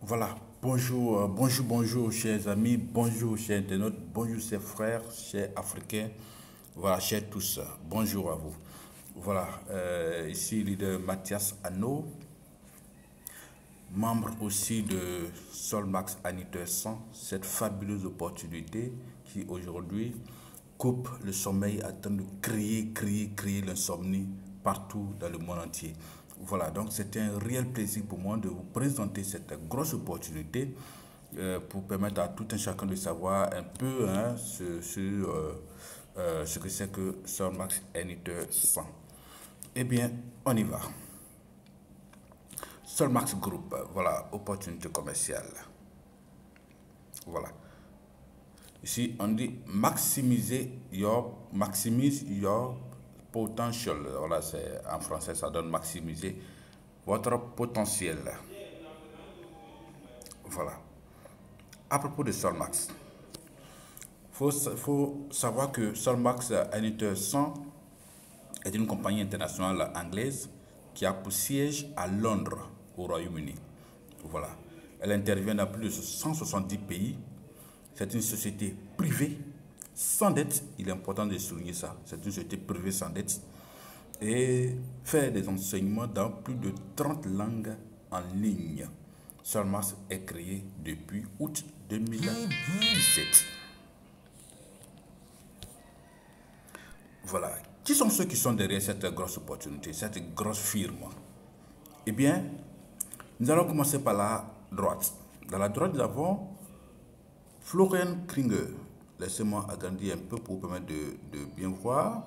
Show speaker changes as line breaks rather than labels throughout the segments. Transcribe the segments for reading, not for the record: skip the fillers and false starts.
Voilà, bonjour, bonjour, chers amis, bonjour, chers internautes, bonjour, chers frères, chers Africains, voilà, chers tous, bonjour à vous. Voilà, ici leader Mathias Anno, membre aussi de Solmax Aniter 100, cette fabuleuse opportunité qui aujourd'hui coupe le sommeil en train de créer l'insomnie partout dans le monde entier. Voilà, donc c'est un réel plaisir pour moi de vous présenter cette grosse opportunité pour permettre à tout un chacun de savoir un peu ce que c'est que Solmax Aniter 100. Eh bien, on y va. Solmax Group, voilà, opportunité commerciale. Voilà. Ici, on dit maximise your potential. Voilà, c'est en français, ça donne maximiser votre potentiel. Voilà. À propos de Solmax, faut savoir que Solmax Aniter 100 est une compagnie internationale anglaise qui a pour siège à Londres, au Royaume-Uni. Voilà. Elle intervient dans plus de 170 pays. C'est une société privée, sans dette. Il est important de souligner ça. C'est une société privée sans dette. Et fait des enseignements dans plus de 30 langues en ligne. Solmax est créé depuis août 2017. Voilà. Qui sont ceux qui sont derrière cette grosse opportunité, cette grosse firme? Eh bien, nous allons commencer par la droite. Dans la droite, nous avons Florian Kringer. Laissez-moi agrandir un peu pour vous permettre de bien voir.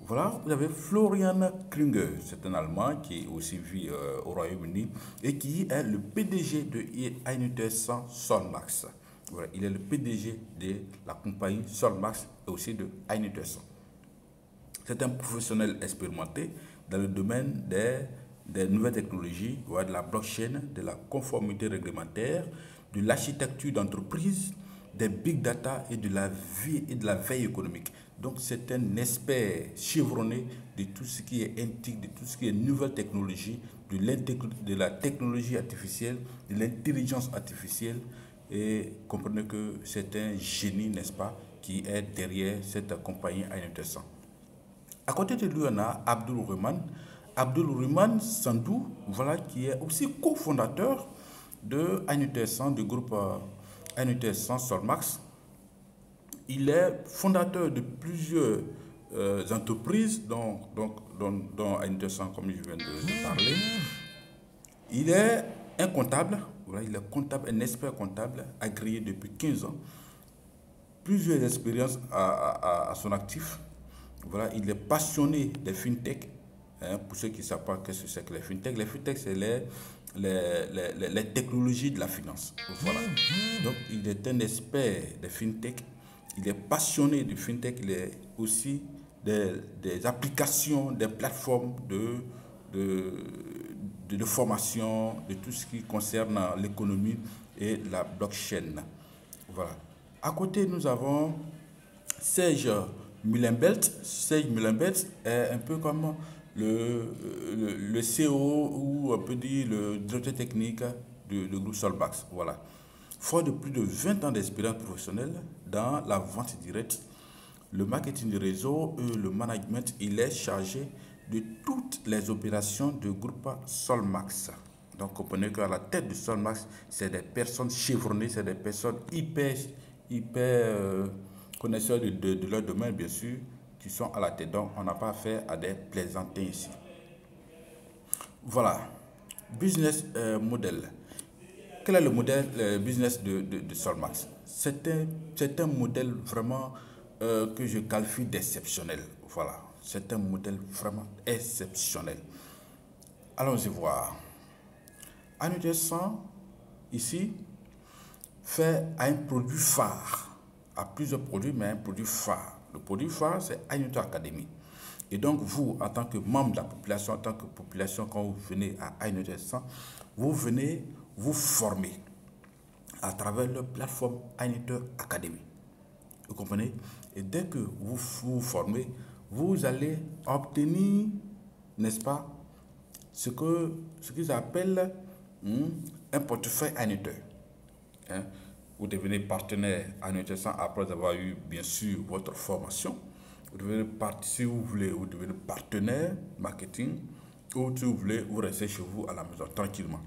Voilà, vous avez Florian Kringer, c'est un Allemand qui aussi vit au Royaume-Uni et qui est le PDG de Aniter 100 Solmax. Voilà, il est le PDG de la compagnie Solmax et aussi de Aniter 100. C'est un professionnel expérimenté dans le domaine des nouvelles technologies, de la blockchain, de la conformité réglementaire, de l'architecture d'entreprise, des big data et de la vie et de la veille économique. Donc c'est un expert chevronné de tout ce qui est antique, de tout ce qui est nouvelle technologie, de la technologie artificielle, de l'intelligence artificielle. Et comprenez que c'est un génie, n'est-ce pas, qui est derrière cette compagnie Aniter 100. À côté de lui, on a Abdul Ruman. Abdul Ruman Sandou, voilà, qui est aussi cofondateur de Aniter 100, du groupe Aniter 100 Solmax. Il est fondateur de plusieurs entreprises, dont Aniter 100, comme je viens de parler. Il est un comptable, voilà, il est comptable, un expert comptable, agréé depuis 15 ans. Plusieurs expériences à son actif. Voilà, il est passionné des fintech. Hein, pour ceux qui ne savent pas qu'est-ce que c'est que les fintech, c'est les technologies de la finance. Voilà. Donc, il est un expert des fintech. Il est passionné de fintech. Il est aussi des applications, des plateformes de formation, de tout ce qui concerne l'économie et la blockchain. Voilà. À côté, nous avons Serge Mullenbelt. Serge Mullenbelt est un peu comme le CEO ou on peut dire le directeur technique du groupe Solmax. Voilà. Fort de plus de 20 ans d'expérience professionnelle dans la vente directe, le marketing du réseau et le management, il est chargé de toutes les opérations du groupe Solmax. Donc, comprenez qu'à la tête de Solmax, c'est des personnes chevronnées, c'est des personnes hyper connaisseurs de leur domaine, bien sûr, qui sont à la tête. Donc, on n'a pas affaire à des plaisantins ici. Voilà. Business model. Quel est le modèle business de Solmax? C'est un modèle vraiment que je qualifie d'exceptionnel. Voilà. C'est un modèle vraiment exceptionnel. Allons-y voir. Aniter 100, ici, fait un produit phare, à plusieurs produits, mais un produit phare. Le produit phare, c'est Aniter Academy. Et donc, vous, en tant que membre de la population, en tant que population, quand vous venez à Aniter 100, vous venez vous former à travers la plateforme Aniter Academy. Vous comprenez? Et dès que vous vous formez, vous allez obtenir, n'est-ce pas, ce qu'ils appellent un portefeuille annuitaire. Hein. Vous devenez partenaire annuitaire après avoir eu, bien sûr, votre formation. Vous devenez si vous voulez, vous devenez partenaire marketing, ou si vous voulez, vous restez chez vous à la maison tranquillement.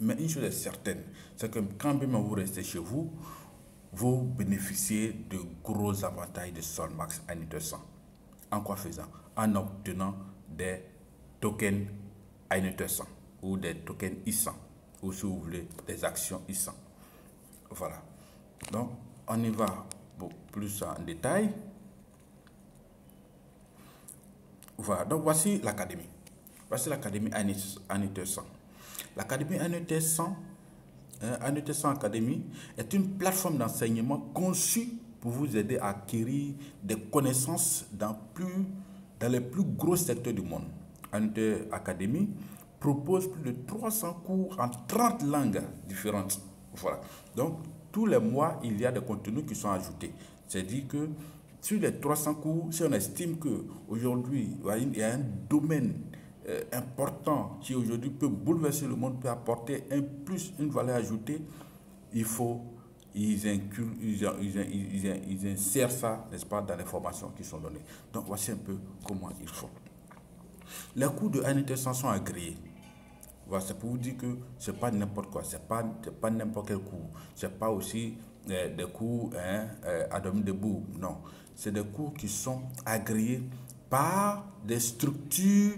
Mais une chose est certaine, c'est que quand même vous restez chez vous, vous bénéficiez de gros avantages de Solmax annuitaire 100. En quoi faisant? En obtenant des tokens annuitaire 100 ou des tokens I100 ou si vous voulez des actions I100. Voilà. Donc, on y va plus en détail. Voilà. Donc, voici l'académie. Voici l'académie annuitaire 100. L'académie annuitaire 100, annuitaire 100 Académie est une plateforme d'enseignement conçue pour vous aider à acquérir des connaissances dans les plus gros secteurs du monde. Annuitaire Académie propose plus de 300 cours en 30 langues différentes. Voilà. Donc, tous les mois, il y a des contenus qui sont ajoutés. C'est-à-dire que sur les 300 cours, si on estime qu'aujourd'hui, il y a un domaine important qui aujourd'hui peut bouleverser le monde, peut apporter une valeur ajoutée, ils insèrent ça, n'est-ce pas, dans les formations qui sont données. Donc, voici un peu comment ils font. Les cours de annuitaire 100 sont agréés. Voilà, c'est pour vous dire que ce n'est pas n'importe quoi, ce n'est pas n'importe quel cours. Ce n'est pas aussi des cours à demi debout. Non, c'est des cours qui sont agréés par des structures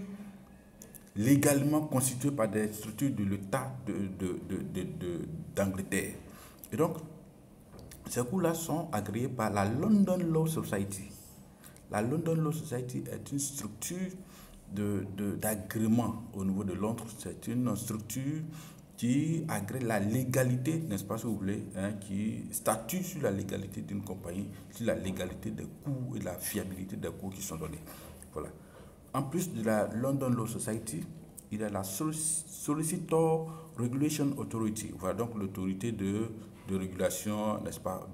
légalement constituées par des structures de l'État d'Angleterre. Et donc, ces cours-là sont agréés par la London Law Society. La London Law Society est une structure d'agrément au niveau de Londres. C'est une structure qui agrée la légalité, n'est-ce pas si vous voulez, qui statue sur la légalité d'une compagnie, sur la légalité des cours et la fiabilité des cours qui sont donnés. Voilà. En plus de la London Law Society, il y a la Solicitor Regulation Authority. Voilà donc l'autorité de régulation, n'est-ce pas,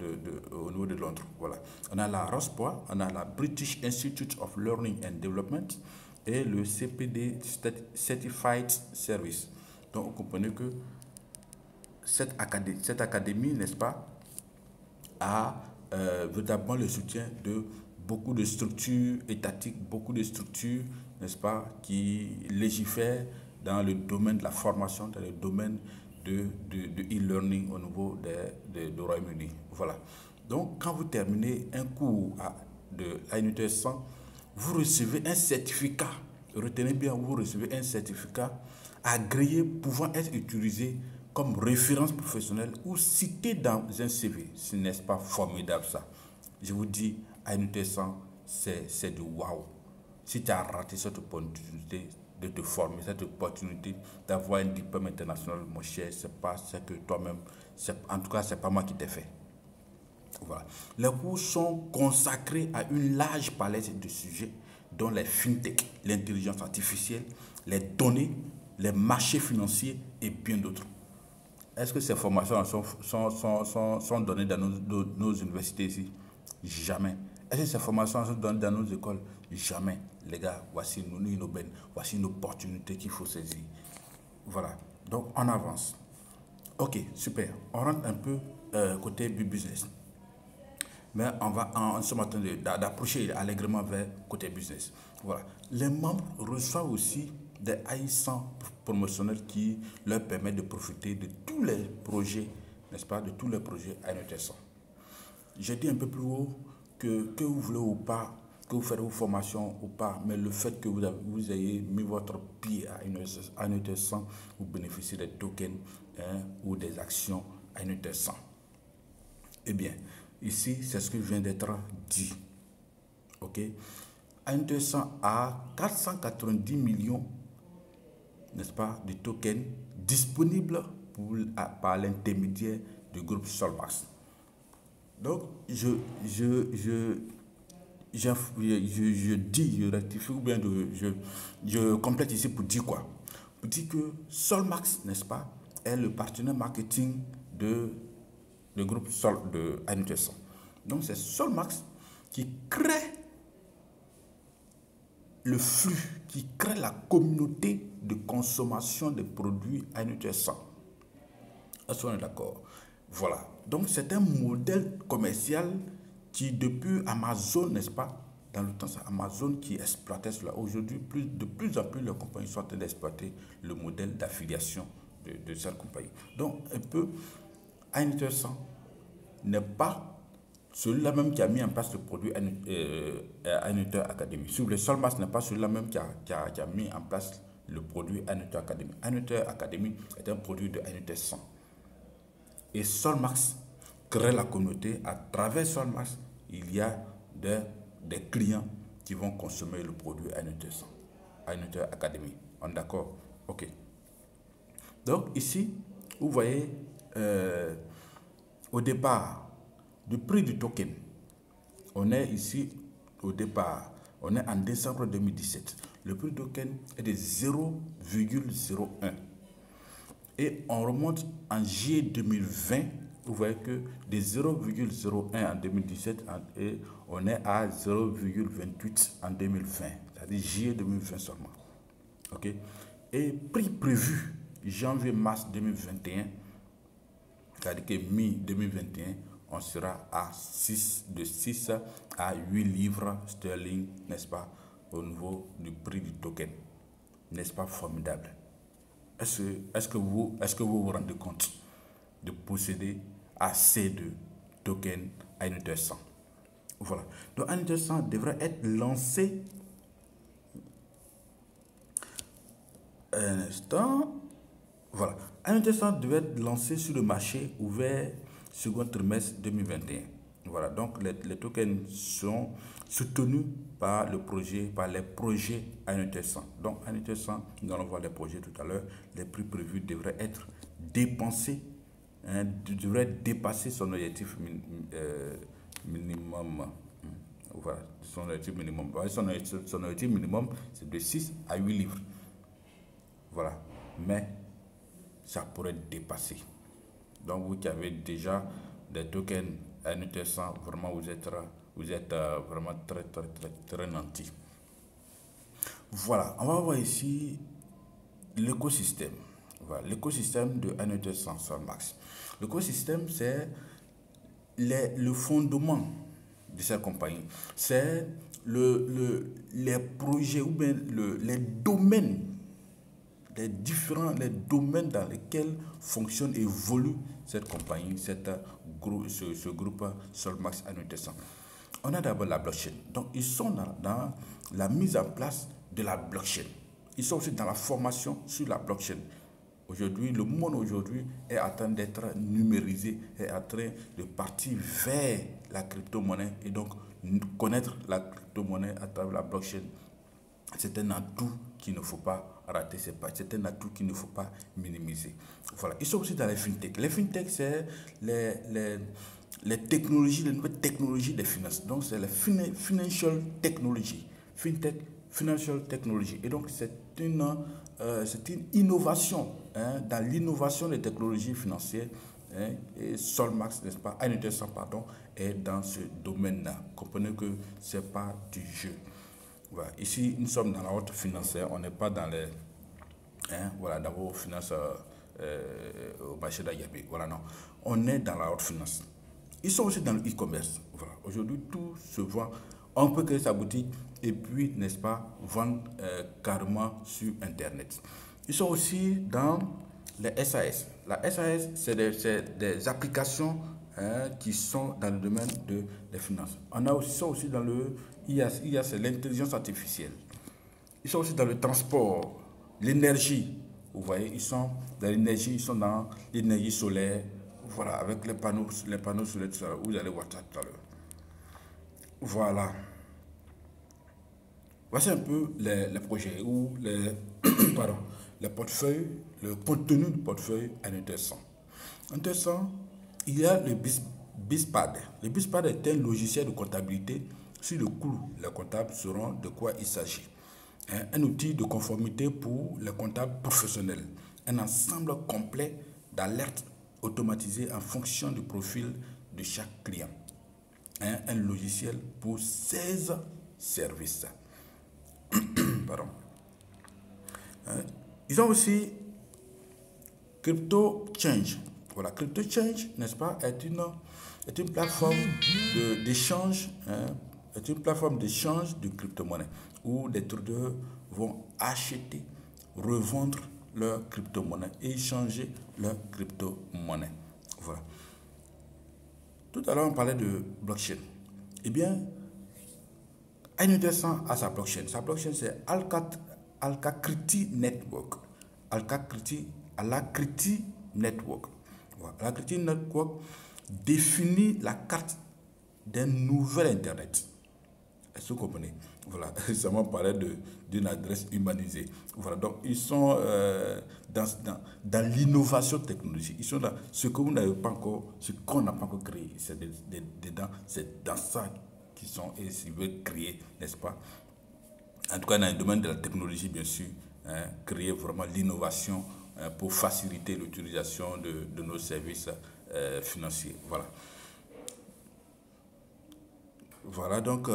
au niveau de Londres. Voilà. On a la ROSPOA, on a la British Institute of Learning and Development et le CPD Certified Service. Donc, vous comprenez que cette académie, n'est-ce pas, a véritablement le soutien de beaucoup de structures étatiques, beaucoup de structures, n'est-ce pas, qui légifèrent dans le domaine de la formation, dans le domaine de e-learning au niveau du Royaume-Uni. Voilà. Donc, quand vous terminez un cours de l'annuitaire 100, vous recevez un certificat. Retenez bien, vous recevez un certificat agréé pouvant être utilisé comme référence professionnelle ou cité dans un CV. Ce n'est pas formidable ça. Je vous dis, annuitaire 100, c'est du waouh. Si tu as raté cette opportunité de te former, cette opportunité d'avoir un diplôme international, mon cher, c'est pas ce que toi-même, en tout cas, c'est pas moi qui t'ai fait. Voilà. Les cours sont consacrés à une large palette de sujets, dont les fintech, l'intelligence artificielle, les données, les marchés financiers et bien d'autres. Est-ce que ces formations sont données dans nos universités ici? Jamais. Est-ce que ces formations sont données dans nos écoles? Jamais. Les gars, voici une aubaine, voici une opportunité qu'il faut saisir. Voilà. Donc, on avance. Ok, super. On rentre un peu côté business. Mais on sommes en train d'approcher allègrement vers côté business. Voilà. Les membres reçoivent aussi des AI100 promotionnels qui leur permettent de profiter de tous les projets, n'est-ce pas, de tous les projets annuitaire 100. J'ai dit un peu plus haut que vous voulez ou pas, que vous faites vos formations ou pas, mais le fait que vous ayez mis votre pied à une annuitaire 100, vous bénéficiez des tokens ou des actions annuitaire 100. Eh bien, ici, c'est ce qui vient d'être dit. OK? Annuitaire 100 a 490 millions, n'est-ce pas, de tokens disponibles par l'intermédiaire du groupe Solmax. Donc, je rectifie ou bien je complète ici pour dire quoi? Pour dire que Solmax, n'est-ce pas, est le partenaire marketing de groupe de annuitaire 100. Donc, c'est Solmax qui crée le flux, qui crée la communauté de consommation des produits ANUTR 100. Est-ce qu'on est d'accord? Voilà. Donc, c'est un modèle commercial qui, depuis Amazon, n'est-ce pas, dans le temps, c'est Amazon qui exploitait cela. Aujourd'hui, de plus en plus, les compagnies sont en train d'exploiter le modèle d'affiliation de cette compagnie. Donc, un peu, ANUTR 100 n'est pas celui-là même qui a mis en place le produit ANUTR Academy. Sur le Solmax n'est pas celui-là même qui a mis en place le produit ANUTR Academy. ANUTR Academy est un produit de ANUTR 100. Et Solmax crée la communauté. À travers Solmax, il y a des clients qui vont consommer le produit ANUTR 100, ANUTR Academy. On est d'accord? Ok. Donc ici, vous voyez, au départ, du prix du token, on est ici au départ, on est en décembre 2017. Le prix du token est de 0,01. Et on remonte en juillet 2020, vous voyez que de 0,01 en 2017, et on est à 0,28 en 2020, c'est-à-dire juillet 2020 seulement. Ok? Et prix prévu janvier-mars 2021, c'est-à-dire que mi-2021, on sera de 6 à 8 livres sterling, n'est-ce pas, au niveau du prix du token. N'est-ce pas formidable? Est-ce que vous vous rendez compte de posséder assez de tokens ANUTR 100? Voilà. Donc ANUTR 100 devrait être lancé un instant. Voilà. ANUTR 100 devait être lancé sur le marché ouvert second trimestre 2021. Voilà. Donc les tokens sont soutenus par les projets ANUTR 100. Donc ANUTR 100, nous allons voir les projets tout à l'heure. Les prix prévus devraient être dépensés, devraient dépasser son objectif minimum. Voilà, son objectif minimum. Son objectif minimum, c'est de 6 à 8 livres. Voilà. Mais ça pourrait dépasser. Donc vous qui avez déjà des tokens ANUTR 100, vraiment vous êtes vraiment très nantis. Voilà, on va voir ici l'écosystème. Voilà, l'écosystème de ANUTR 100 Solmax. L'écosystème, c'est le fondement de cette compagnie. C'est les projets ou bien les domaines, les domaines dans lesquels fonctionne et évolue cette compagnie, ce groupe Solmax ANUTR 100. On a d'abord la blockchain. Donc, ils sont dans la mise en place de la blockchain. Ils sont aussi dans la formation sur la blockchain. Aujourd'hui, le monde aujourd'hui est en train d'être numérisé, est en train de partir vers la crypto-monnaie et donc connaître la crypto-monnaie à travers la blockchain. C'est un atout qu'il ne faut pas rater, c'est un atout qu'il ne faut pas minimiser. Voilà. Ils sont aussi dans les fintech. Les fintech, c'est les technologies, les nouvelles technologies des finances. Donc, c'est la financial technology. Fintech, financial technology. Et donc, c'est une innovation dans l'innovation des technologies financières. Et Solmax, n'est-ce pas, ANUTR 100, pardon, est dans ce domaine-là. Comprenez que ce n'est pas du jeu. Voilà. Ici, nous sommes dans la haute financière, on n'est pas dans les, voilà, dans vos finances au marché d'Ayabé. Voilà, non. On est dans la haute finance. Ils sont aussi dans le e-commerce. Voilà. Aujourd'hui, tout se vend. On peut créer sa boutique et puis, n'est-ce pas, vendre carrément sur Internet. Ils sont aussi dans les SAS. La SAS, c'est des applications qui sont dans le domaine des finances. Ils sont aussi dans le IA, c'est l'intelligence artificielle. Ils sont aussi dans le transport, l'énergie. Vous voyez, ils sont dans l'énergie, ils sont dans l'énergie solaire. Voilà, avec les panneaux solaires, tout ça, vous allez voir ça tout à l'heure. Voilà. Voici un peu les projets ou les portefeuilles, le contenu du portefeuille ANUTR 100. ANUTR 100, il y a le BizPad. Le BizPad est un logiciel de comptabilité. Sur le coût, les comptables sauront de quoi il s'agit. Un outil de conformité pour les comptables professionnels. Un ensemble complet d'alertes automatisées en fonction du profil de chaque client. Un logiciel pour 16 services. Pardon. Ils ont aussi Crypto Change. Voilà, Crypto Change, n'est-ce pas, est une plateforme d'échange, hein, est une plateforme d'échange de crypto-monnaies où les traders vont acheter, revendre leurs crypto-monnaies et échanger leurs crypto-monnaies. Voilà. Tout à l'heure, on parlait de blockchain. Eh bien, N-User a sa blockchain. Sa blockchain, c'est Alacrity Network. Alacrity Network. Voilà. Alacrity Network définit la carte d'un nouvel Internet. Est-ce que vous comprenez? Voilà, ça m'a parlé d'une adresse humanisée. Voilà, donc ils sont dans l'innovation technologique. Ils sont dans ce que vous n'avez pas encore, ce qu'on n'a pas encore créé. C'est dans ça qu'ils sont et s'ils veulent créer, n'est-ce pas? En tout cas, dans le domaine de la technologie, bien sûr, hein, créer vraiment l'innovation pour faciliter l'utilisation de nos services financiers. Voilà. Voilà, donc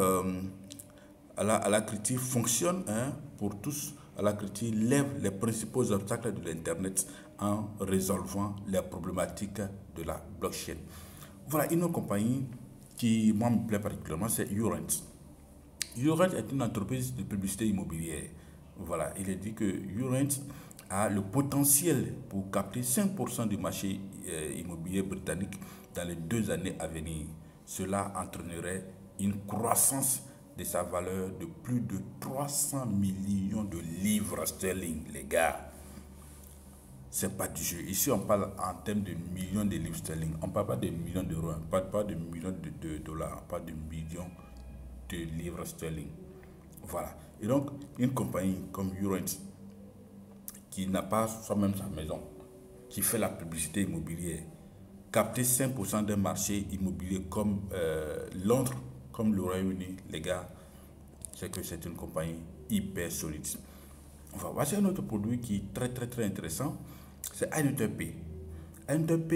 Alacrity fonctionne, hein, pour tous. Alacrity lève les principaux obstacles de l'Internet en résolvant les problématiques de la blockchain. Voilà, une autre compagnie qui, moi, me plaît particulièrement, c'est Urent. Urent est une entreprise de publicité immobilière. Voilà, il est dit que Urent a le potentiel pour capter 5% du marché immobilier britannique dans les 2 années à venir. Cela entraînerait une croissance de sa valeur de plus de 300 millions de livres sterling, les gars. C'est pas du jeu. Ici, on parle en termes de millions de livres sterling. On ne parle pas de millions d'euros, on ne parle pas de millions de dollars, on parle de millions de livres sterling. Voilà. Et donc, une compagnie comme Urent, qui n'a pas soi-même sa maison, qui fait la publicité immobilière, capter 5% d'un marché immobilier comme Londres, comme le Royaume-Uni, les gars, c'est que c'est une compagnie hyper solide. Enfin, voici un autre produit qui est très intéressant, c'est AnyTP. AnyTP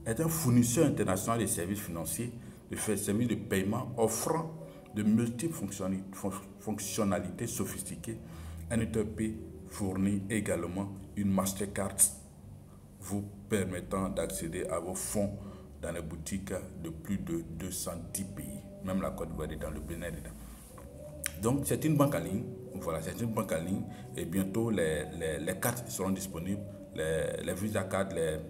est un fournisseur international de services financiers, de services de paiement offrant de multiples fonctionnalités sophistiquées. AnyTP fournit également une Mastercard vous permettant d'accéder à vos fonds dans les boutiques de plus de 210 pays. Même la Côte d'Ivoire est dans le Bénin. Donc, c'est une banque en ligne. Voilà, c'est une banque en ligne. Et bientôt, les cartes seront disponibles. Les Visa Cards, les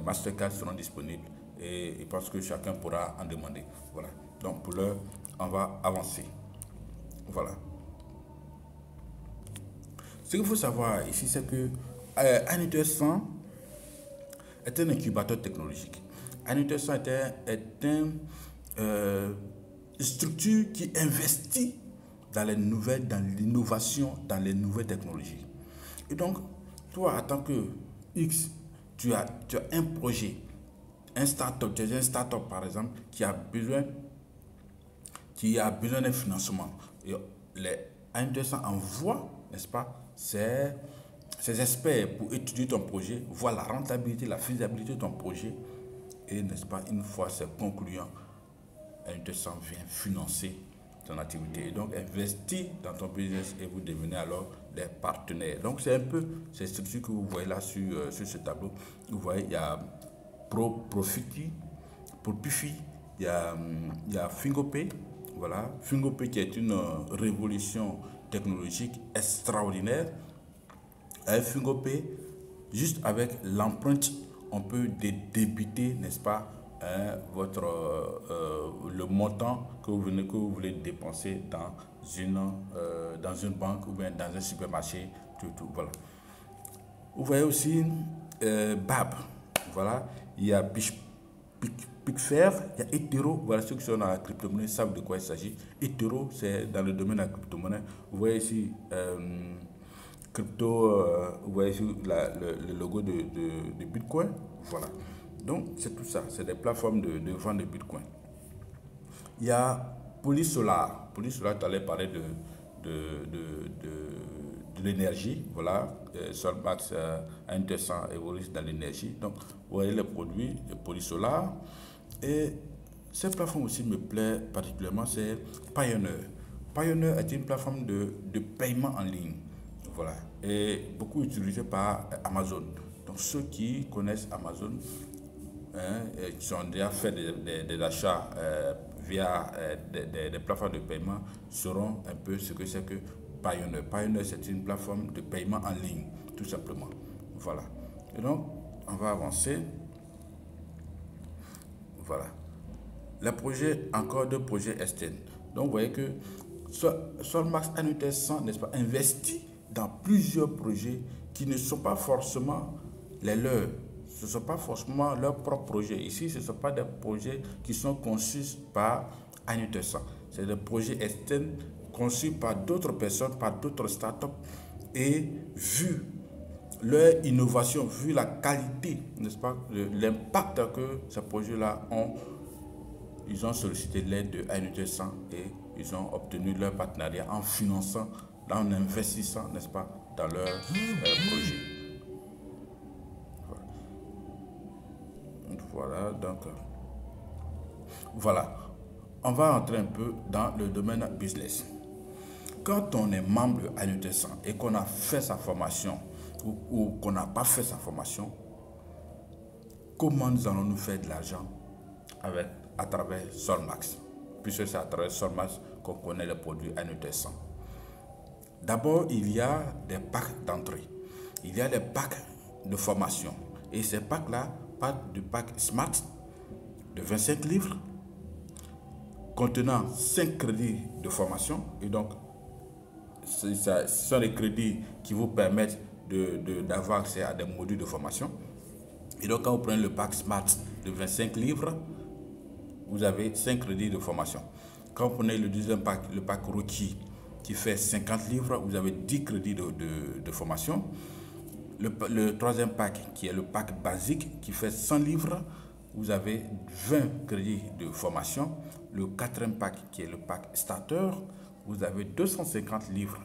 Mastercard seront disponibles. Et je pense que chacun pourra en demander. Voilà. Donc, pour l'heure, on va avancer. Voilà. Ce qu'il faut savoir ici, c'est que AnyTP est un incubateur technologique. AnyTP est une structure qui investit dans les nouvelles, dans l'innovation, dans les nouvelles technologies. Et donc, toi, en tant que X, tu as un projet, un start-up, tu as un start-up par exemple, qui a besoin d'un financement. Et les AnyTP envoient, n'est-ce pas, ces experts pour étudier ton projet, voir la rentabilité, la faisabilité de ton projet. Et, n'est-ce pas, une fois c'est concluant, AnyTP vient financer ton activité. Et donc, investir dans ton business et vous devenez alors des partenaires. Donc, c'est un peu ces structures que vous voyez là sur ce tableau. Vous voyez, il y a Profiti, Profifi, il y a FingoPay. Voilà, FingoPay qui est une révolution technologique extraordinaire. Avec FingoPay, juste avec l'empreinte, on peut débiter, n'est-ce pas, le montant que vous voulez dépenser dans une banque ou bien dans un supermarché. Tout, voilà. Vous voyez aussi BAB. Voilà, il y a Pickfair, il y a Ethereum. Voilà, ceux qui sont dans la crypto-monnaie savent de quoi il s'agit. Ethereum, c'est dans le domaine de la crypto-monnaie. Vous voyez ici crypto, vous voyez ici le logo de Bitcoin. Voilà. Donc, c'est tout ça. C'est des plateformes de vente de Bitcoin. Il y a Polysolar. Polysolar, tu allais parler de l'énergie. Voilà. Solmax intéressant évolue dans l'énergie. Donc, vous voyez les produits de Polysolar. Et cette plateforme aussi me plaît particulièrement, c'est Pioneer. Pioneer est une plateforme de paiement en ligne. Voilà. et beaucoup utilisé par Amazon. Donc ceux qui connaissent Amazon, et qui ont déjà fait des achats via des plateformes de paiement sauront un peu ce que c'est que Payoneer. Payoneer, c'est une plateforme de paiement en ligne, tout simplement. Voilà. Et donc, on va avancer. Voilà. Les projets, encore deux projets externes. Donc, vous voyez que Solmax Annuité 100, n'est-ce pas, investit dans plusieurs projets qui ne sont pas forcément les leurs. Ce ne sont pas forcément leurs propres projets. Ici, ce ne sont pas des projets qui sont conçus par Annuité 100. C'est des projets externes conçus par d'autres personnes, par d'autres startups. Et vu leur innovation, vu la qualité, n'est-ce pas, l'impact que ces projets-là ont, ils ont sollicité l'aide de Annuité 100 et ils ont obtenu leur partenariat en finançant, en investissant, n'est-ce pas, dans leur projet. Voilà, donc, voilà. On va entrer un peu dans le domaine business. Quand on est membre de Annuité 100 et qu'on a fait sa formation ou qu'on n'a pas fait sa formation, comment nous allons nous faire de l'argent à travers Solmax, puisque c'est à travers Solmax qu'on connaît les produits Annuité 100. D'abord, il y a des packs d'entrée. Il y a des packs de formation. Et ces packs-là partent du pack Smart de 25 livres contenant 5 crédits de formation. Et donc, ce sont les crédits qui vous permettent d'avoir accès à des modules de formation. Et donc, quand vous prenez le pack Smart de 25 livres, vous avez 5 crédits de formation. Quand vous prenez le deuxième pack, le pack Rookie, qui fait 50 livres, vous avez 10 crédits de formation. Le troisième pack, qui est le pack basique, qui fait 100 livres, vous avez 20 crédits de formation. Le quatrième pack, qui est le pack Starter, vous avez 250 livres,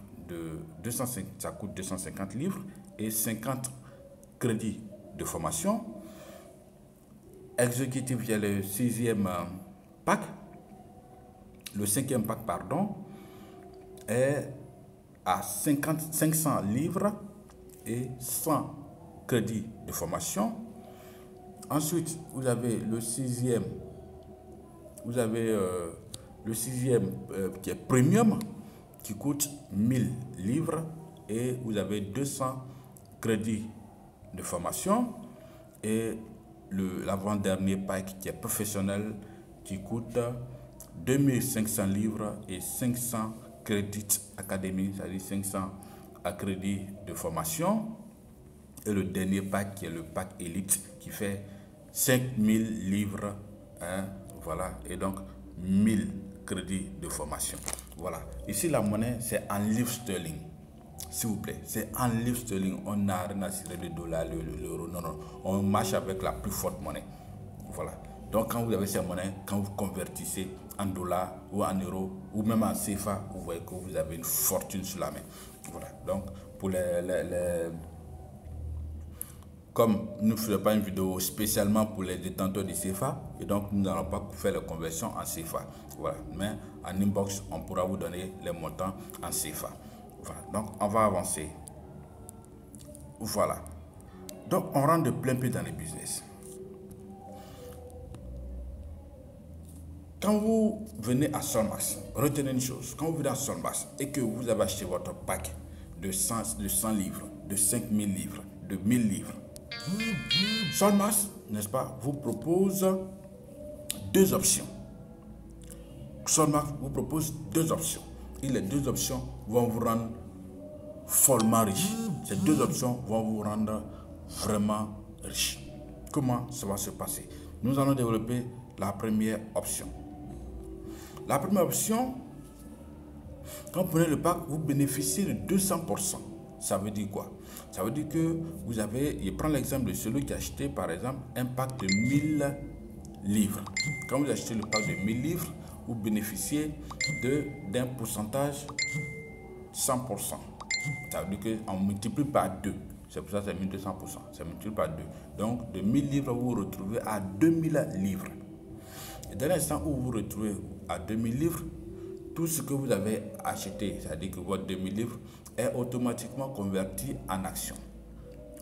ça coûte 250 livres et 50 crédits de formation. Exécutif, il y a le sixième pack, le cinquième pack, pardon, est à 500 livres et 100 crédits de formation. Ensuite, vous avez le sixième, qui est premium, qui coûte 1000 livres et vous avez 200 crédits de formation. Et l'avant-dernier pack qui est professionnel, qui coûte 2500 livres et 500 crédits académiques, c'est-à-dire 500 crédits de formation. Et le dernier pack qui est le pack Elite qui fait 5000 livres, hein, voilà, et donc 1000 crédits de formation. Voilà, ici la monnaie c'est en livres sterling, s'il vous plaît, c'est en livres sterling. On n'a rien à cirer le dollar, l'euro, non, non, on marche avec la plus forte monnaie. Voilà, donc quand vous avez ces monnaies, quand vous convertissez en dollars ou en euros ou même en CFA, vous voyez que vous avez une fortune sur la main. Voilà, donc pour comme nous ne faisons pas une vidéo spécialement pour les détenteurs de CFA, et donc nous n'allons pas faire la conversion en CFA. Voilà, mais en inbox, on pourra vous donner les montants en CFA. Voilà, donc on va avancer. Voilà, donc on rentre de plein pied dans les business. Quand vous venez à Solmax, retenez une chose, quand vous venez à Solmax et que vous avez acheté votre pack de 100 livres, de 5000 livres, de 1000 livres, Solmax, n'est-ce pas, vous propose deux options. Solmax vous propose deux options. Et les deux options vont vous rendre follement riche. Ces deux options vont vous rendre vraiment riche. Comment ça va se passer? Nous allons développer la première option. La première option, quand vous prenez le pack, vous bénéficiez de 200%. Ça veut dire quoi? Ça veut dire que vous avez, je prends l'exemple de celui qui a acheté par exemple un pack de 1000 livres. Quand vous achetez le pack de 1000 livres, vous bénéficiez d'un pourcentage 100%. Ça veut dire qu'on multiplie par 2. C'est pour ça que c'est 1200%. C'est multiplié par 2. Donc de 1000 livres, vous vous retrouvez à 2000 livres. Et dès l'instant où vous vous retrouvez à 2000 livres, tout ce que vous avez acheté, c'est-à-dire que votre 2000 livres, est automatiquement converti en action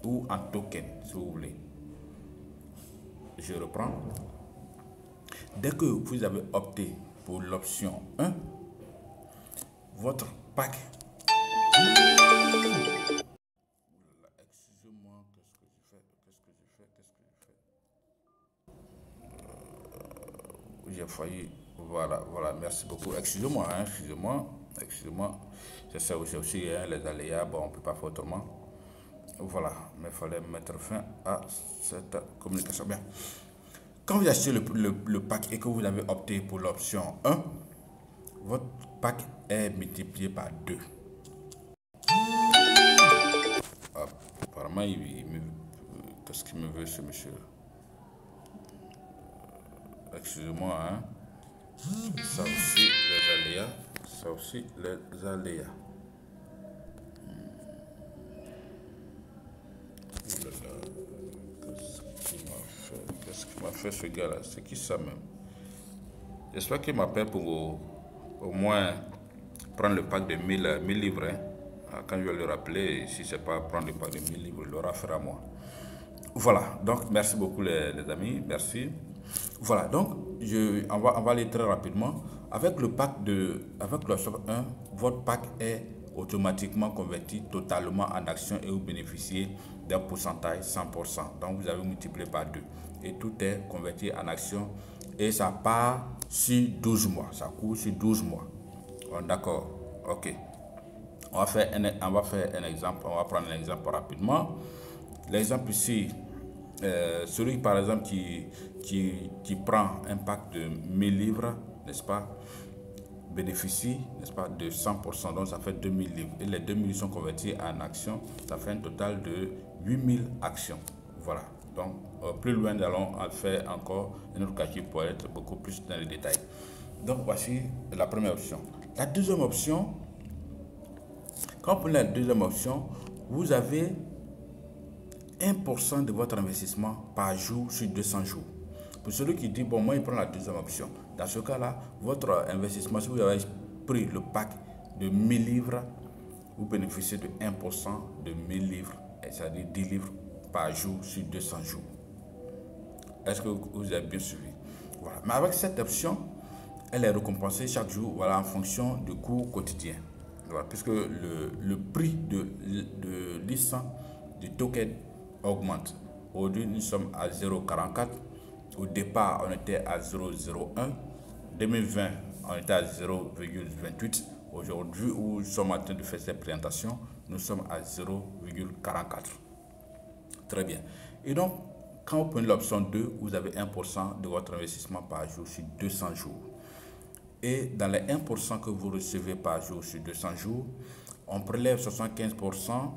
ou en token, si vous voulez. Je reprends. Dès que vous avez opté pour l'option 1, votre pack... Excusez-moi, qu'est-ce que je fais? J'ai failli... Voilà, merci beaucoup. Excusez-moi, excusez-moi. C'est ça aussi, les aléas, bon, on ne peut pas faire autrement. Voilà, mais il fallait mettre fin à cette communication. Bien. Quand vous achetez le pack et que vous avez opté pour l'option 1, votre pack est multiplié par 2. Apparemment, qu'est-ce qu'il me veut, ce monsieur? Excusez-moi, hein. Ça aussi, les aléas. Ça aussi, les aléas. Qu'est-ce qu'il m'a fait ce gars-là? C'est qui ça même? J'espère qu'il m'appelle pour au moins prendre le pack de 1000 livres. Hein. Quand je vais le rappeler, si ce n'est pas prendre le pack de 1000 livres, il l'aura fait à moi. Voilà, donc merci beaucoup les amis, merci. Voilà, donc on va aller très rapidement. Avec le shop 1, votre pack est automatiquement converti totalement en action et vous bénéficiez d'un pourcentage 100%. Donc vous avez multiplié par 2 et tout est converti en action et ça part sur 12 mois. Ça court sur 12 mois. D'accord, ok. On va faire un exemple, on va prendre un exemple rapidement. L'exemple ici, celui par exemple qui prend un pack de 1000 livres, n'est-ce pas, bénéficie, n'est-ce pas, de 100%, donc ça fait 2000 livres. Et les 2000 sont convertis en actions, ça fait un total de 8000 actions. Voilà, donc plus loin nous allons faire encore un autre calcul pour être beaucoup plus dans les détails. Donc voici la première option. La deuxième option, quand vous prenez la deuxième option, vous avez 1% de votre investissement par jour sur 200 jours. Pour celui qui dit, bon, moi, il prend la deuxième option. Dans ce cas-là, votre investissement, si vous avez pris le pack de 1000 livres, vous bénéficiez de 1% de 1000 livres, c'est-à-dire 10 livres par jour sur 200 jours. Est-ce que vous avez bien suivi? Voilà. Mais avec cette option, elle est récompensée chaque jour, voilà, en fonction du cours quotidien. Voilà, puisque le prix de licence du token augmente. Aujourd'hui, nous sommes à 0,44. Au départ, on était à 0,01. 2020, on était à 0,28. Aujourd'hui, où nous sommes en train de faire cette présentation, nous sommes à 0,44. Très bien. Et donc, quand vous prenez l'option 2, vous avez 1% de votre investissement par jour sur 200 jours. Et dans les 1% que vous recevez par jour sur 200 jours, on prélève 75%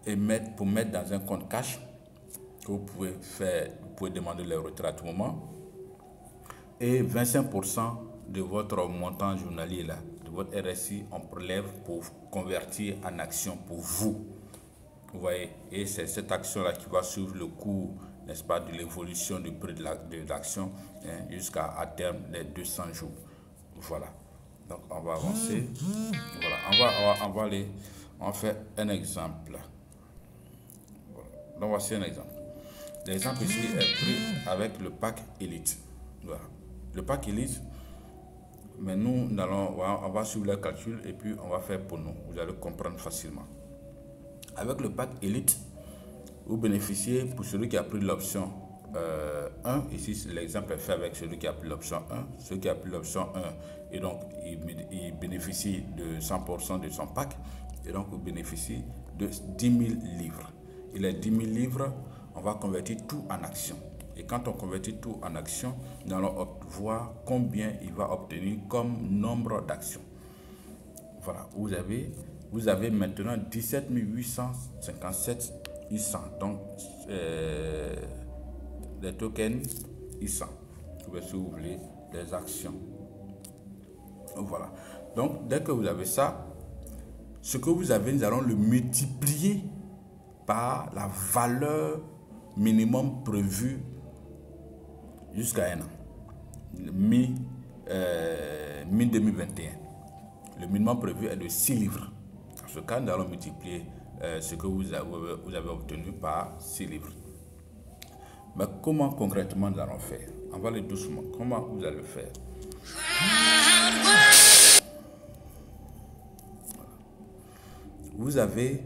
et pour mettre dans un compte cash que vous pouvez demander le retrait à tout moment. Et 25% de votre montant journalier, là, de votre RSI, on prélève pour convertir en action pour vous. Vous voyez, et c'est cette action-là qui va suivre le cours, n'est-ce pas, de l'évolution du prix de l'action jusqu'à terme les 200 jours. Voilà. Donc, on va avancer. Voilà. On va faire un exemple. Voilà. Donc, voici un exemple. L'exemple ici est pris avec le pack Elite. Voilà. Le pack Elite, mais on va suivre le calcul et puis on va faire pour nous. Vous allez comprendre facilement. Avec le pack Elite, vous bénéficiez, pour celui qui a pris l'option 1, ici l'exemple est fait avec celui qui a pris l'option 1, celui qui a pris l'option 1, et donc il bénéficie de 100% de son pack, et donc vous bénéficiez de 10 000 livres. Et les 10 000 livres, on va convertir tout en action. Et quand on convertit tout en action, nous allons voir combien il va obtenir comme nombre d'actions. Voilà, vous avez maintenant 17 857 ISAN, donc des tokens ISAN, si vous voulez, des actions. Voilà, donc dès que vous avez ça, ce que vous avez, nous allons le multiplier par la valeur minimum prévue jusqu'à un an, mi-2021. Le minimum prévu est de 6 livres. ce cas, nous allons multiplier ce que vous avez obtenu par 6 livres. Mais comment concrètement nous allons faire? On va aller doucement. Comment vous allez le faire? Vous avez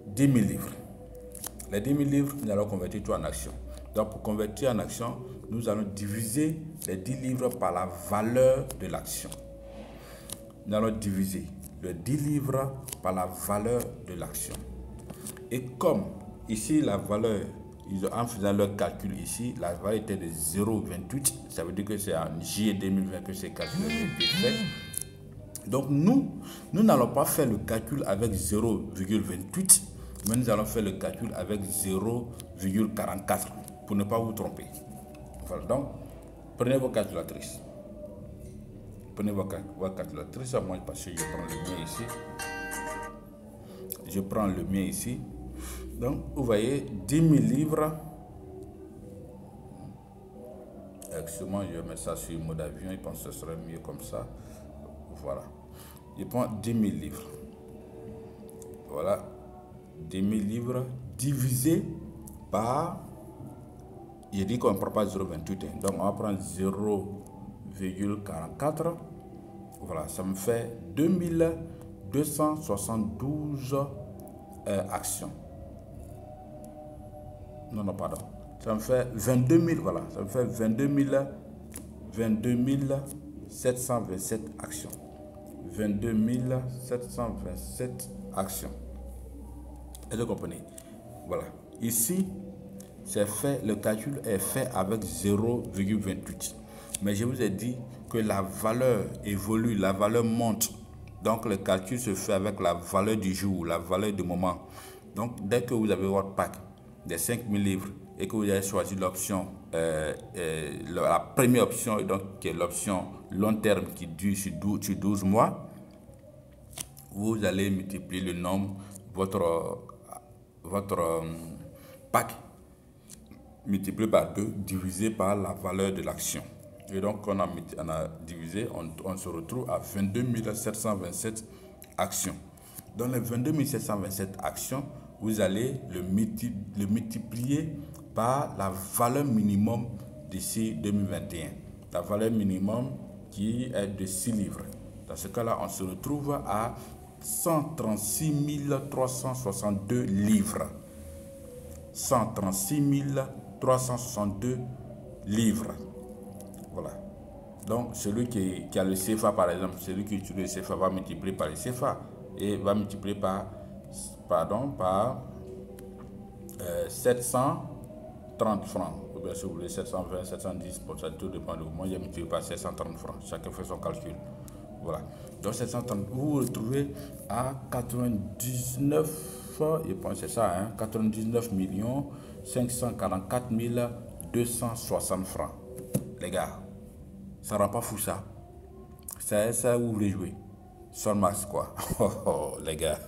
10 000 livres. Les 10 000 livres, nous allons convertir tout en action. Donc, pour convertir en action, nous allons diviser les 10 livres par la valeur de l'action. Nous allons diviser les 10 livres par la valeur de l'action. Et comme ici, la valeur, en faisant leur calcul ici, la valeur était de 0,28. Ça veut dire que c'est en juillet 2020 que ces calculs ont été faits. Donc, nous n'allons pas faire le calcul avec 0,28, mais nous allons faire le calcul avec 0,44 pour ne pas vous tromper. Voilà, donc, prenez vos calculatrices. Prenez vos calculatrices, moi, parce que je prends le mien ici. Je prends le mien ici. Donc, vous voyez, 10 000 livres. Excusez-moi, je mets ça sur le mode avion. Je pense que ce serait mieux comme ça. Voilà. Je prends 10 000 livres. Voilà. 10 000 livres divisé par... Je dis qu'on ne prend pas 0,28. Donc, on va prendre 0,44. Voilà. Ça me fait 2272 actions. Non, pardon. Ça me fait 22 000, voilà. Ça me fait 22 727 actions. 22 727 actions. Est-ce que vous comprenez? Voilà. Ici, c'est fait, le calcul est fait avec 0,28. Mais je vous ai dit que la valeur évolue, la valeur monte. Donc, le calcul se fait avec la valeur du jour, la valeur du moment. Donc, dès que vous avez votre pack des 5 000 livres et que vous avez choisi l'option, la première option, donc, qui est l'option long terme qui dure sur 12 mois, vous allez multiplier le nombre, votre pack multiplié par 2, divisé par la valeur de l'action. Et donc, on a divisé, on se retrouve à 22 727 actions. Dans les 22 727 actions, vous allez le multiplier par la valeur minimum d'ici 2021. La valeur minimum qui est de 6 livres. Dans ce cas-là, on se retrouve à 136 362 livres. 136 362 livres. Voilà. Donc, celui qui a le CFA, par exemple, celui qui utilise le CFA va multiplier par le CFA et va multiplier par 730 francs. Ou bien, si vous voulez, 720, 710, pour ça, tout dépend de vous. Moi, j'ai multiplié par 730 francs. Chacun fait son calcul. Voilà. Donc, 730, vous vous retrouvez à 99, je pense que c'est ça, hein, 99 544 260 francs. Les gars, ça ne rend pas fou ça. C'est ça où vous voulez jouer. Solmax, quoi. Les gars.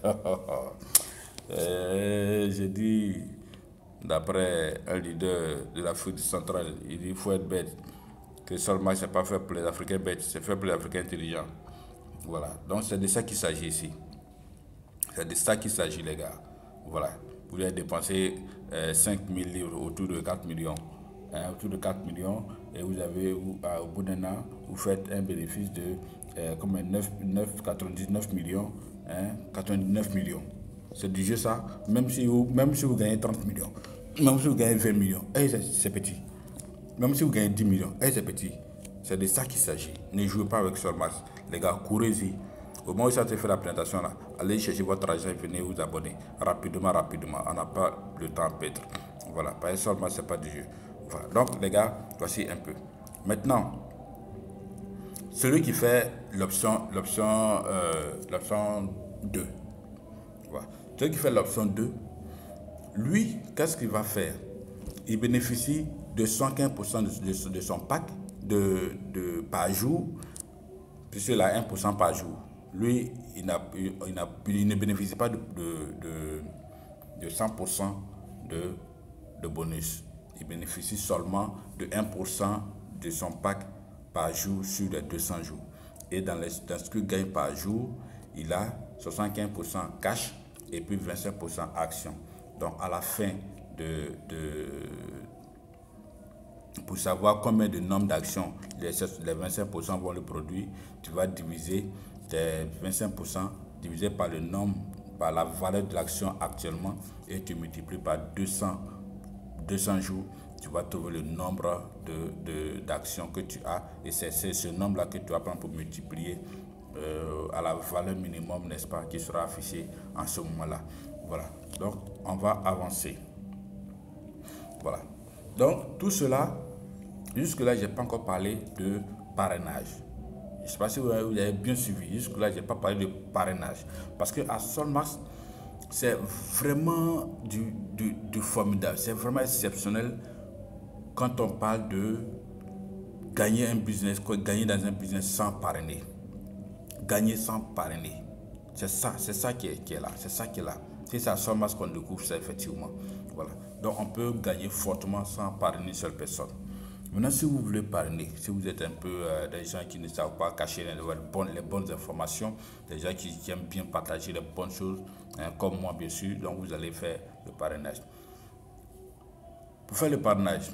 J'ai dit, d'après un leader de l'Afrique centrale, il dit qu'il faut être bête. Que Solmax, ce n'est pas fait pour les Africains bêtes, c'est fait pour les Africains intelligents. Voilà. Donc, c'est de ça qu'il s'agit ici. C'est de ça qu'il s'agit, les gars. Voilà. Vous allez dépenser 5 000 livres autour de 4 millions. Hein, autour de 4 millions. Et vous avez, au bout d'un an, vous faites un bénéfice de 99 millions. Hein, 99 millions. C'est du jeu, ça. Même si vous gagnez 30 millions. Même si vous gagnez 20 millions. C'est petit. Même si vous gagnez 10 millions. C'est petit. C'est de ça qu'il s'agit. Ne jouez pas avec Solmax. Les gars, courez-y. Au moment où ça te fait la présentation, là, allez chercher votre argent et venez vous abonner. Rapidement. On n'a pas le temps à perdre. Voilà. Parce que Solmax, ce n'est pas du jeu. Voilà. Donc, les gars, voici un peu. Maintenant, celui qui fait l'option 2. Voilà. Celui qui fait l'option 2, lui, qu'est-ce qu'il va faire? Il bénéficie de 115% de son pack par jour, puisqu'il a 1% par jour. Lui, il ne bénéficie pas de 100% de bonus. Il bénéficie seulement de 1% de son pack par jour sur les 200 jours. Et dans ce qu'il gagne par jour, il a 75% cash et puis 25% action. Donc à la fin pour savoir combien de nombre d'actions les 25% vont le produire, tu vas diviser tes 25% divisé par le nombre, par la valeur de l'action actuellement, et tu multiplies par 200 jours, tu vas trouver le nombre d'actions que tu as, et c'est ce nombre-là que tu vas prendre pour multiplier à la valeur minimum, n'est-ce pas, qui sera affichée en ce moment-là. Voilà, donc on va avancer. Voilà, donc tout cela, jusque-là, je n'ai pas encore parlé de parrainage. Je ne sais pas si vous avez bien suivi. Jusque-là, je n'ai pas parlé de parrainage. Parce qu'à Solmax, c'est vraiment du formidable. C'est vraiment exceptionnel quand on parle de gagner un business, gagner dans un business sans parrainer. Gagner sans parrainer. C'est ça qui est là. C'est ça qui est là. C'est à Solmax qu'on découvre ça, effectivement. Voilà. Donc, on peut gagner fortement sans parrainer une seule personne. Maintenant, si vous voulez parrainer, si vous êtes un peu des gens qui ne savent pas cacher les bonnes informations, des gens qui aiment bien partager les bonnes choses, comme moi bien sûr, donc vous allez faire le parrainage. Pour faire le parrainage,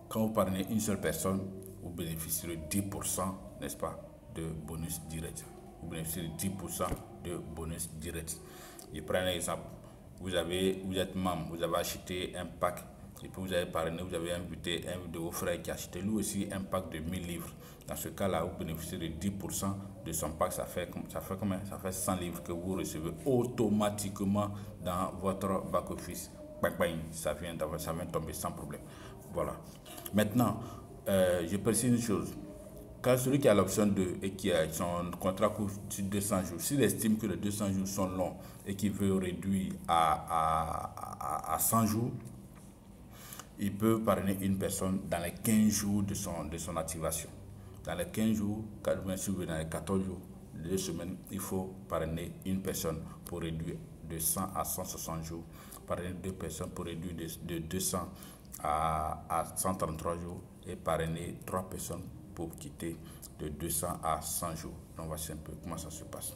quand vous parrainez une seule personne, vous bénéficierez de 10%, n'est-ce pas, de bonus direct. Vous bénéficierez de 10% de bonus direct. Je prends un exemple. Vous êtes membre, vous avez acheté un pack. Et puis vous avez parrainé, vous avez invité un de vos frères qui a acheté lui aussi un pack de 1000 livres. Dans ce cas-là, vous bénéficiez de 10% de son pack. Ça fait combien? Ça fait 100 livres que vous recevez automatiquement dans votre back-office. Ça vient tomber sans problème. Voilà. Maintenant, je précise une chose. Quand celui qui a l'option 2 et qui a son contrat court sur 200 jours, s'il estime que les 200 jours sont longs et qu'il veut réduire à 100 jours, il peut parrainer une personne dans les 15 jours de son activation. Dans les 15 jours, dans les 14 jours, 2 semaines, il faut parrainer une personne pour réduire de 100 à 160 jours. Parrainer 2 personnes pour réduire de 200 à 133 jours. Et parrainer 3 personnes pour quitter de 200 à 100 jours. Donc, voici un peu comment ça se passe.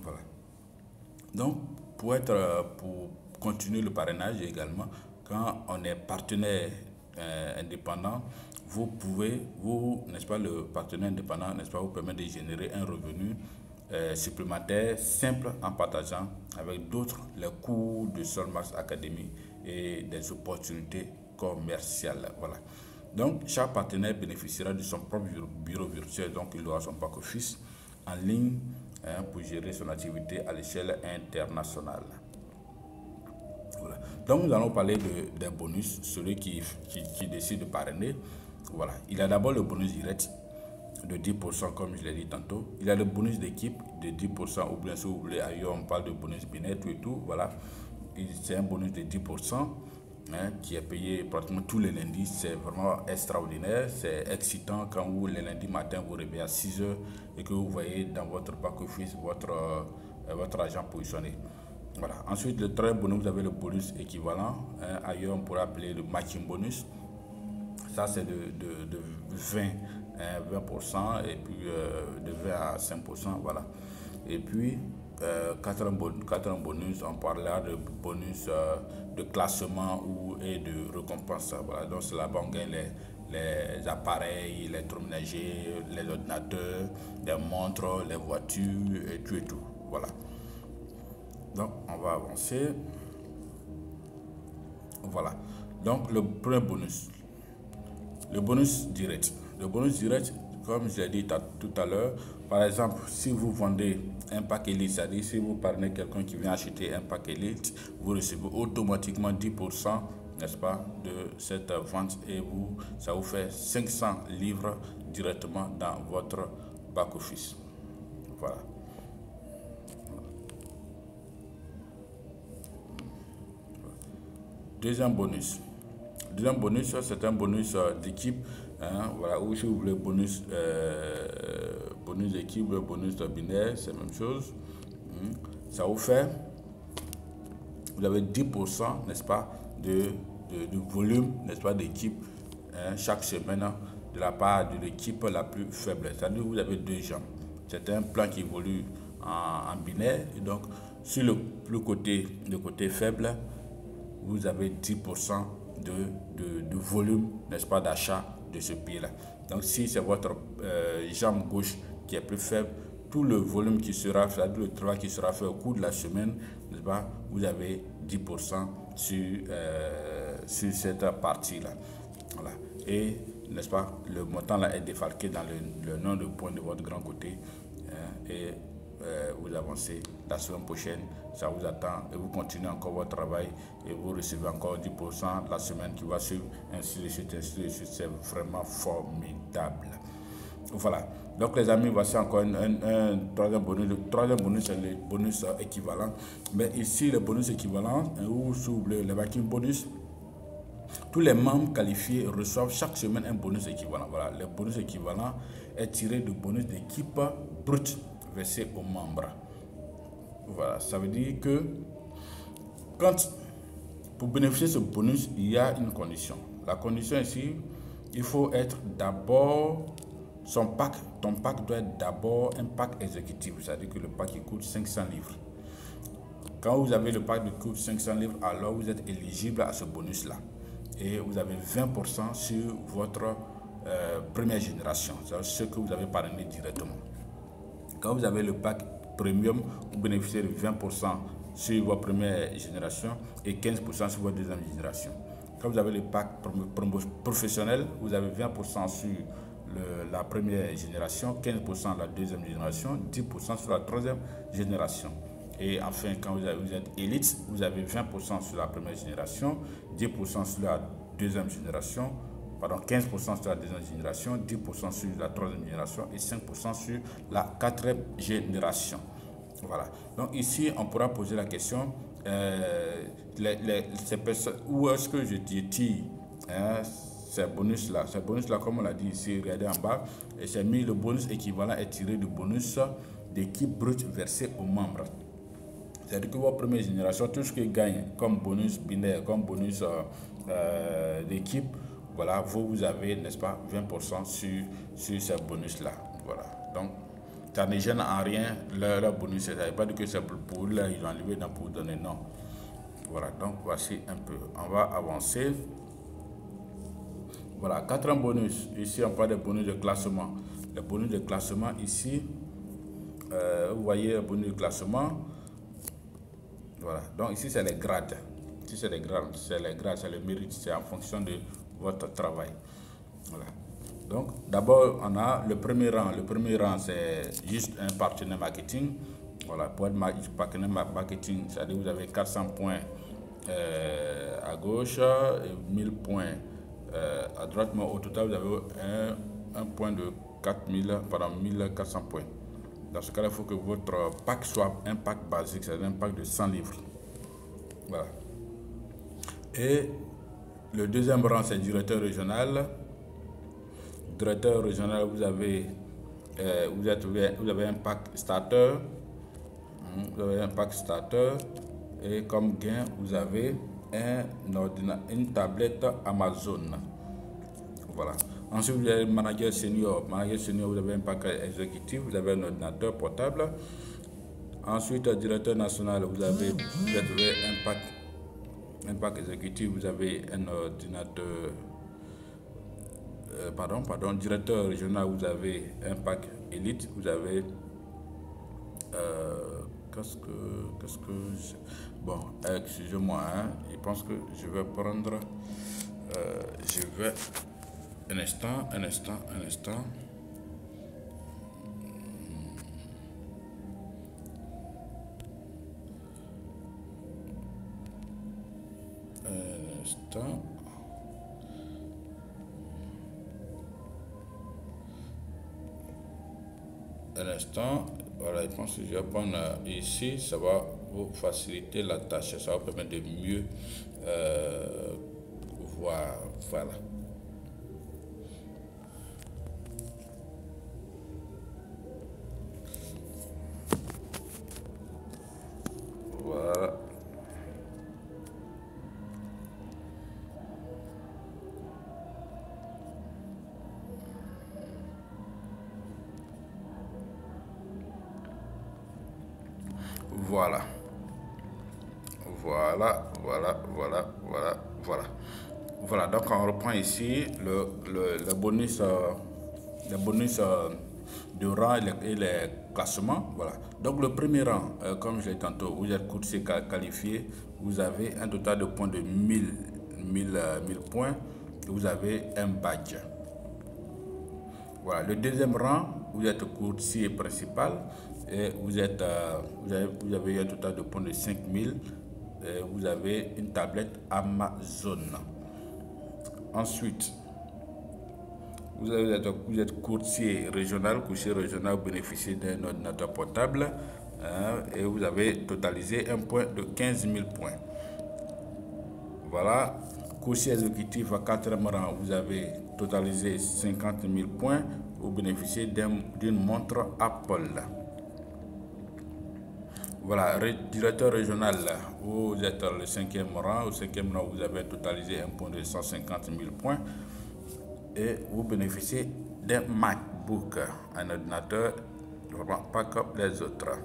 Voilà. Donc, pour continuer le parrainage également, quand on est partenaire indépendant, n'est-ce pas, le partenaire indépendant, n'est-ce pas, vous permet de générer un revenu supplémentaire simple en partageant avec d'autres les cours de Solmax Academy et des opportunités commerciales. Voilà. Donc, chaque partenaire bénéficiera de son propre bureau virtuel, donc il aura son back-office en ligne pour gérer son activité à l'échelle internationale. Voilà. Donc nous allons parler des bonus, celui qui décide de parrainer. Voilà. Il y a d'abord le bonus direct de 10%, comme je l'ai dit tantôt. Il y a le bonus d'équipe de 10%, ou bien si vous voulez, ailleurs on parle de bonus bien-être et tout. Voilà. C'est un bonus de 10%. Qui est payé pratiquement tous les lundis. C'est vraiment extraordinaire, c'est excitant quand vous, le lundi matin, vous réveillez à 6 h et que vous voyez dans votre back-office votre argent positionné. Voilà. Ensuite, le troisième bonus, vous avez le bonus équivalent. Ailleurs, on pourrait appeler le matching bonus. Ça, c'est de 20% et puis de 20 à 5%. Voilà. Et puis, quatrième bonus, on parlera de bonus de classement et de récompense. Voilà. Donc, c'est là-bas on gagne les appareils, l'électroménager, les ordinateurs, les montres, les voitures et tout. Voilà. Donc, on va avancer. Voilà. Donc, le premier bonus. Le bonus direct. Le bonus direct, comme je l'ai dit tout à l'heure, par exemple, si vous vendez un pack Elite, c'est-à-dire si vous parlez quelqu'un qui vient acheter un pack Elite, vous recevez automatiquement 10%, n'est-ce pas, de cette vente et ça vous fait 500 livres directement dans votre back-office. Voilà. Deuxième bonus. Deuxième bonus, c'est un bonus d'équipe. Voilà, ou si vous voulez bonus d'équipe, bonus de binaire, c'est la même chose. Ça vous fait, vous avez 10%, n'est-ce pas, de volume, n'est-ce pas, d'équipe chaque semaine de la part de l'équipe la plus faible. C'est-à-dire que vous avez 2 gens. C'est un plan qui évolue en binaire. Et donc, sur le côté faible, vous avez 10% de volume, n'est-ce pas, d'achat de ce pied-là. Donc, si c'est votre jambe gauche qui est plus faible, tout le volume qui sera fait, tout le travail qui sera fait au cours de la semaine, n'est-ce pas, vous avez 10% sur cette partie-là. Voilà. Et, n'est-ce pas, le montant là est défalqué dans le nombre de points de votre grand côté. Et vous avancez la semaine prochaine, ça vous attend et vous continuez encore votre travail et vous recevez encore 10% la semaine qui va suivre, ainsi de suite, c'est vraiment formidable. Voilà, donc les amis, voici encore un troisième bonus. Le troisième bonus, c'est le bonus équivalent. Mais ici, le bonus équivalent, ou sous le backing bonus, tous les membres qualifiés reçoivent chaque semaine un bonus équivalent. Voilà, le bonus équivalent est tiré du bonus d'équipe brut versé aux membres. Voilà, ça veut dire que pour bénéficier de ce bonus, il y a une condition. La condition ici, il faut être d'abord, ton pack doit être d'abord un pack exécutif, c'est-à-dire que le pack il coûte 500 livres. Quand vous avez le pack qui coûte 500 livres, alors vous êtes éligible à ce bonus-là. Et vous avez 20% sur votre première génération, c'est ce que vous avez parrainé directement. Quand vous avez le pack premium, vous bénéficiez de 20% sur votre première génération et 15% sur votre deuxième génération. Quand vous avez le pack professionnel, vous avez 20% sur la première génération, 15% sur la deuxième génération, 10% sur la troisième génération. Et enfin, quand vous êtes élite, vous avez 20% sur la première génération, 10% sur la deuxième génération, pardon, 15% sur la deuxième génération, 10% sur la troisième génération et 5% sur la quatrième génération. Voilà. Donc ici, on pourra poser la question, où est-ce que je tire ces bonus-là? Ces bonus-là, comme on l'a dit ici, regardez en bas, et c'est mis le bonus équivalent est tiré du bonus d'équipe brute versé aux membres. C'est-à-dire que votre première génération, tout ce qui gagne comme bonus binaire, comme bonus d'équipe, voilà, vous avez, n'est-ce pas, 20% sur ces bonus-là. Voilà. Donc, ça ne gêne en rien leur bonus. Ça ne veut pas dire que c'est pour eux, ils ont enlevé pour vous donner, non. Voilà, donc voici un peu. On va avancer. Voilà, quatrième bonus. Ici, on parle des bonus de classement. Les bonus de classement, ici, vous voyez le bonus de classement. Voilà, donc ici c'est les grades. Ici c'est les grades, c'est le mérite, c'est en fonction de votre travail. Voilà. Donc d'abord on a le premier rang. Le premier rang c'est juste un partenaire marketing. Voilà, pour être partenaire marketing, c'est-à-dire vous avez 400 points à gauche et 1000 points à droite, mais au total vous avez un point de 1400 points. Dans ce cas-là, il faut que votre pack soit un pack basique, c'est-à-dire un pack de 100 livres. Voilà. Et le deuxième rang, c'est directeur régional. Directeur régional, vous avez un pack starter. Vous avez un pack starter. Et comme gain, vous avez une tablette Amazon. Voilà. Ensuite, vous avez manager senior. Manager senior, vous avez un pack exécutif, vous avez un ordinateur portable. Ensuite, directeur national, vous avez un pack exécutif, vous avez un ordinateur. Directeur régional, vous avez un pack élite, vous avez. Bon, excusez-moi, hein, je pense que je vais prendre. Un instant. Un instant. Voilà, je pense que je vais prendre ici, ça va vous faciliter la tâche, ça va permettre de mieux voir. Voilà. Voilà. Voilà. Voilà. Voilà, donc on reprend ici le bonus, de rang et les classements. Voilà. Donc le premier rang, comme je l'ai dit tantôt, vous êtes courtier qualifié, vous avez un total de points de 1000 points et vous avez un badge. Voilà. Le deuxième rang, vous êtes courtier principal et vous avez un total de points de 5000. Vous avez une tablette Amazon. Ensuite, vous êtes courtier régional. Courtier régional, vous bénéficiez d'un ordinateur portable et vous avez totalisé un point de 15 000 points. Voilà. Courtier exécutif à 4e rang, vous avez totalisé 50 000 points. Vous bénéficiez d'une montre Apple. Voilà, directeur régional, vous êtes le 5e rang. Au 5e rang, vous avez totalisé un point de 150 000 points et vous bénéficiez d'un MacBook, un ordinateur, pas comme les autres.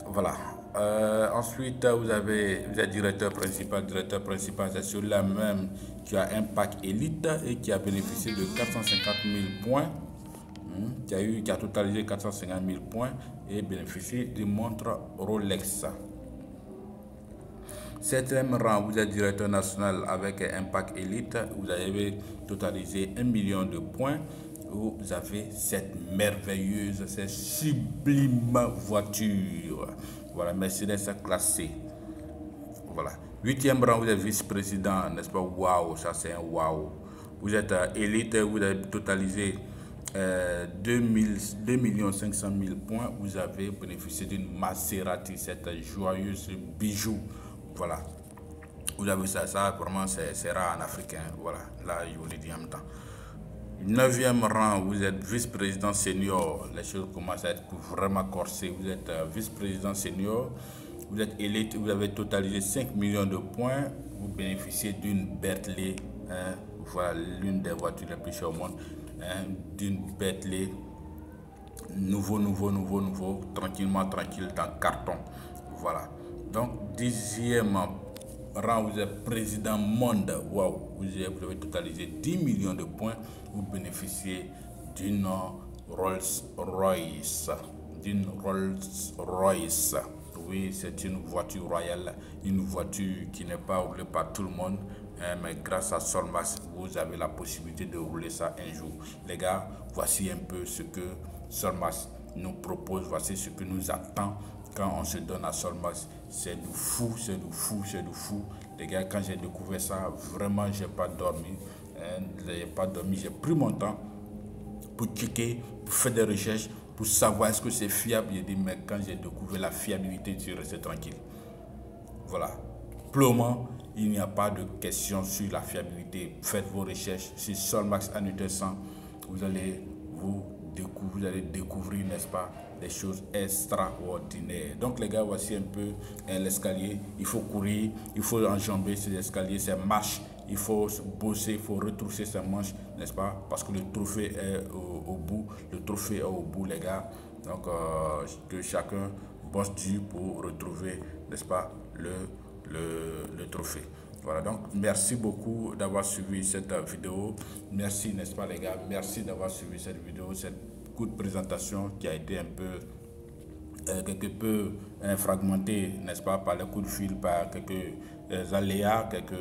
Voilà. Ensuite, vous êtes directeur principal. Directeur principal, c'est celui-là même qui a un pack élite et qui a bénéficié de 450 000 points. Qui a totalisé 450 000 points et bénéficié d'une montre Rolex. 7e rang, vous êtes directeur national avec un pack élite. Vous avez totalisé 1 million de points. Vous avez cette merveilleuse, cette sublime voiture. Voilà, Mercedes classée. Voilà. 8e rang, vous êtes vice-président, n'est-ce pas? Waouh, ça c'est un waouh. Vous êtes élite, vous avez totalisé 2 500 000 points. Vous avez bénéficié d'une Maserati, cette joyeuse bijou. Voilà. Vous avez ça vraiment c'est rare en Afrique. Voilà, là je vous l'ai dit en même temps. 9e rang, vous êtes vice-président senior. Les choses commencent à être vraiment corsées. Vous êtes vice-président senior. Vous êtes élite, vous avez totalisé 5 millions de points. Vous bénéficiez d'une Bentley. Voilà, l'une des voitures les plus chères au monde. D'une Bentley nouveau, tranquille dans carton. Voilà. Donc 10e rang, vous êtes président monde. Waouh, vous avez totalisé 10 millions de points. Vous bénéficiez d'une Rolls-Royce. Oui, c'est une voiture royale, une voiture qui n'est pas roulée par tout le monde. Mais grâce à Solmax, vous avez la possibilité de rouler ça un jour. Les gars, voici un peu ce que Solmax nous propose. Voici ce que nous attend quand on se donne à Solmax. C'est du fou. Les gars, quand j'ai découvert ça, vraiment, j'ai pas dormi. J'ai pris mon temps pour checker, pour faire des recherches, pour savoir est-ce que c'est fiable. J'ai dit, mais quand j'ai découvert la fiabilité, je suis resté tranquille. Voilà. Plomo, il n'y a pas de question sur la fiabilité. Faites vos recherches sur Solmax Annuté 100. Vous allez découvrir, n'est-ce pas, des choses extraordinaires. Donc les gars, voici un peu l'escalier. Il faut courir, il faut enjamber ces escaliers, ces marches. Il faut bosser, il faut retrousser ses manches, n'est-ce pas? Parce que le trophée est au bout. Le trophée est au bout, les gars. Donc que chacun bosse dur pour retrouver, n'est-ce pas, le trophée. Voilà, donc merci beaucoup d'avoir suivi cette vidéo. Merci, n'est-ce pas les gars, merci d'avoir suivi cette vidéo, cette courte présentation qui a été un peu quelque peu fragmentée, n'est-ce pas, par les coups de fil, par quelques aléas, quelques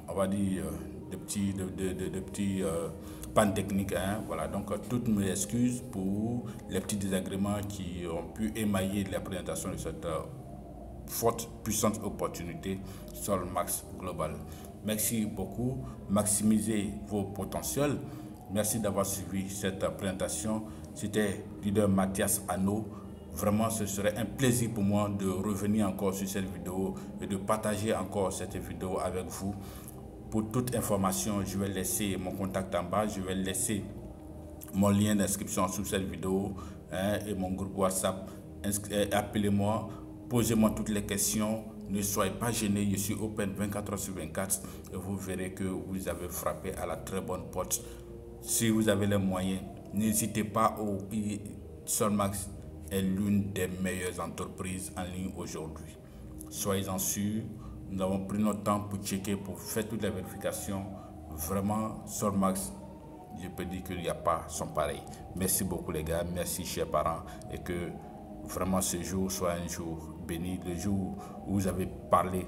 on va dire de petits pannes techniques, hein. Voilà, donc toutes mes excuses pour les petits désagréments qui ont pu émailler la présentation de cette forte, puissante opportunité Solmax Global. Merci beaucoup, maximisez vos potentiels. Merci d'avoir suivi cette présentation. C'était leader Mathias Anneau. Vraiment, ce serait un plaisir pour moi de revenir encore sur cette vidéo et de partager encore cette vidéo avec vous. Pour toute information, je vais laisser mon contact en bas. Je vais laisser mon lien d'inscription sous cette vidéo, hein, et mon groupe WhatsApp. Appelez-moi. Posez-moi toutes les questions, ne soyez pas gênés, je suis open 24h/24 et vous verrez que vous avez frappé à la très bonne porte. Si vous avez les moyens, n'hésitez pas au Solmax, est l'une des meilleures entreprises en ligne aujourd'hui. Soyez-en sûrs, nous avons pris notre temps pour checker, pour faire toutes les vérifications. Vraiment, Solmax, je peux dire qu'il n'y a pas son pareil. Merci beaucoup les gars, merci chers parents, et que vraiment ce jour soit un jour béni, le jour où vous avez parlé,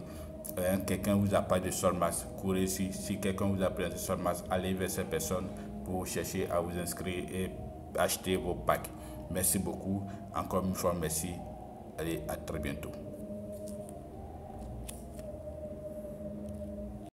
quelqu'un vous a parlé de Solmax, courez si quelqu'un vous a présenté Solmax, allez vers cette personne pour chercher à vous inscrire et acheter vos packs. Merci beaucoup, encore une fois merci, allez à très bientôt.